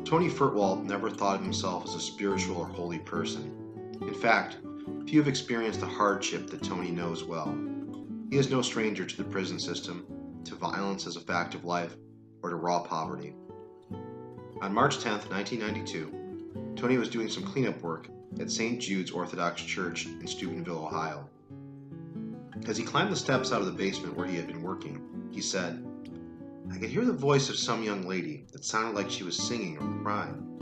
Tony Fernwalt never thought of himself as a spiritual or holy person. In fact, few have experienced the hardship that Tony knows well. He is no stranger to the prison system, to violence as a fact of life, or to raw poverty. On March 10, 1992, Tony was doing some cleanup work at St. Jude's Orthodox Church in Steubenville, Ohio. As he climbed the steps out of the basement where he had been working, he said, "I could hear the voice of some young lady that sounded like she was singing or crying.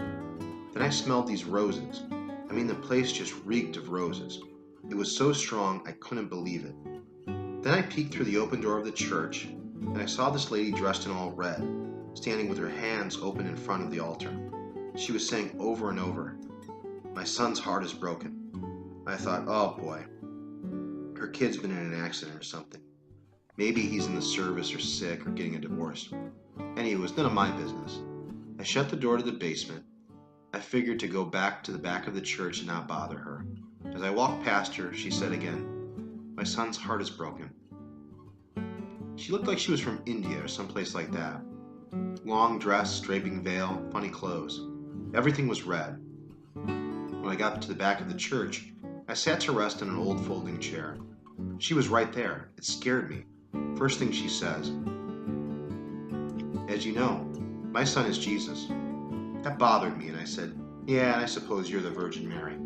Then I smelled these roses. I mean, the place just reeked of roses. It was so strong I couldn't believe it. Then I peeked through the open door of the church, and I saw this lady dressed in all red, standing with her hands open in front of the altar. She was saying over and over, 'My son's heart is broken.' I thought, oh boy, her kid's been in an accident or something. Maybe he's in the service or sick or getting a divorce. Anyway, it was none of my business. I shut the door to the basement. I figured to go back to the back of the church and not bother her. As I walked past her, she said again, 'My son's heart is broken.' She looked like she was from India or someplace like that. Long dress, draping veil, funny clothes. Everything was red. When I got to the back of the church, I sat to rest in an old folding chair. She was right there. It scared me. First thing she says, 'As you know, my son is Jesus.' That bothered me, and I said, 'Yeah, and I suppose you're the Virgin Mary.'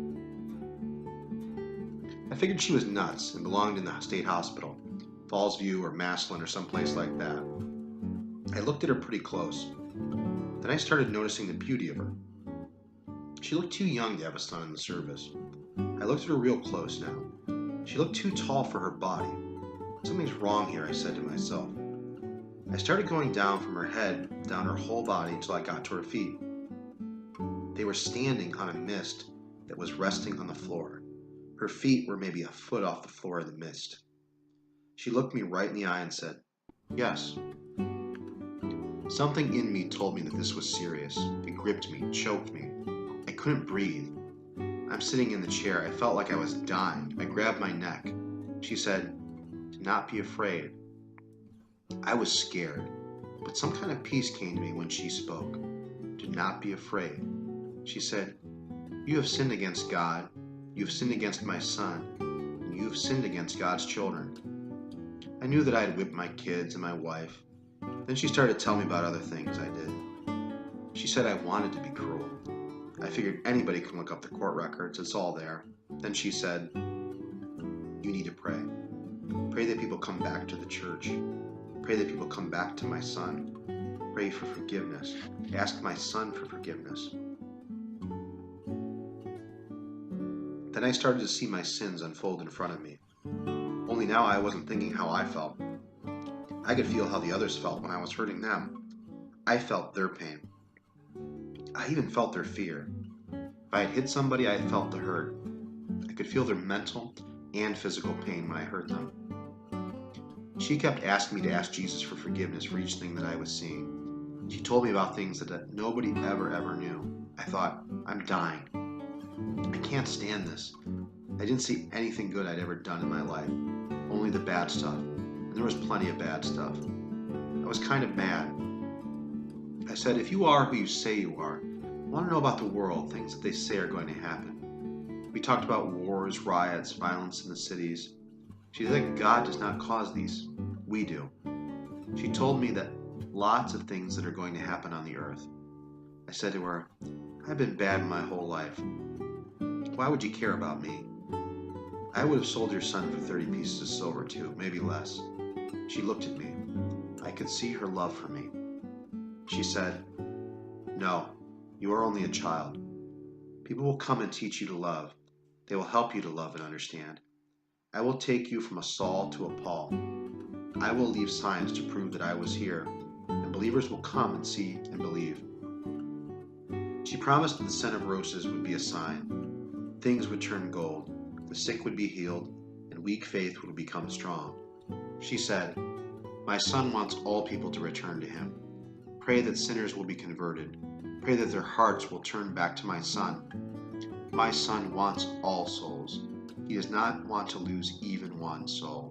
I figured she was nuts and belonged in the state hospital, Fallsview or Massillon or someplace like that. I looked at her pretty close. Then I started noticing the beauty of her. She looked too young to have a son in the service. I looked at her real close now. She looked too tall for her body. Something's wrong here, I said to myself. I started going down from her head, down her whole body until I got to her feet. They were standing on a mist that was resting on the floor. Her feet were maybe a foot off the floor of the mist. She looked me right in the eye and said, 'Yes.' Something in me told me that this was serious. It gripped me, choked me. I couldn't breathe. I'm sitting in the chair. I felt like I was dying. I grabbed my neck. She said, 'Do not be afraid.' I was scared, but some kind of peace came to me when she spoke. 'Do not be afraid.' She said, 'You have sinned against God. You have sinned against my son. And you have sinned against God's children.' I knew that I had whipped my kids and my wife. Then she started to tell me about other things I did. She said I wanted to be cruel. I figured anybody can look up the court records. It's all there. Then she said, 'You need to pray. Pray that people come back to the church. Pray that people come back to my son. Pray for forgiveness. Ask my son for forgiveness.' Then I started to see my sins unfold in front of me. Only now I wasn't thinking how I felt. I could feel how the others felt when I was hurting them. I felt their pain. I even felt their fear. If I had hit somebody, I felt the hurt. I could feel their mental and physical pain when I hurt them. She kept asking me to ask Jesus for forgiveness for each thing that I was seeing. She told me about things that nobody ever knew. I thought, I'm dying. I can't stand this. I didn't see anything good I'd ever done in my life. Only the bad stuff. And there was plenty of bad stuff. I was kind of mad. I said, if you are who you say you are, I want to know about the world, things that they say are going to happen. We talked about wars, riots, violence in the cities. She said God does not cause these. We do. She told me that lots of things that are going to happen on the earth. I said to her, I've been bad my whole life. Why would you care about me? I would have sold your son for 30 pieces of silver too, maybe less. She looked at me. I could see her love for me. She said, no, you are only a child. People will come and teach you to love. They will help you to love and understand. I will take you from a Saul to a Paul. I will leave signs to prove that I was here, and believers will come and see and believe. She promised that the scent of roses would be a sign. Things would turn gold, the sick would be healed, and weak faith would become strong. She said, my son wants all people to return to him. Pray that sinners will be converted. Pray that their hearts will turn back to my son. My son wants all souls. He does not want to lose even one soul.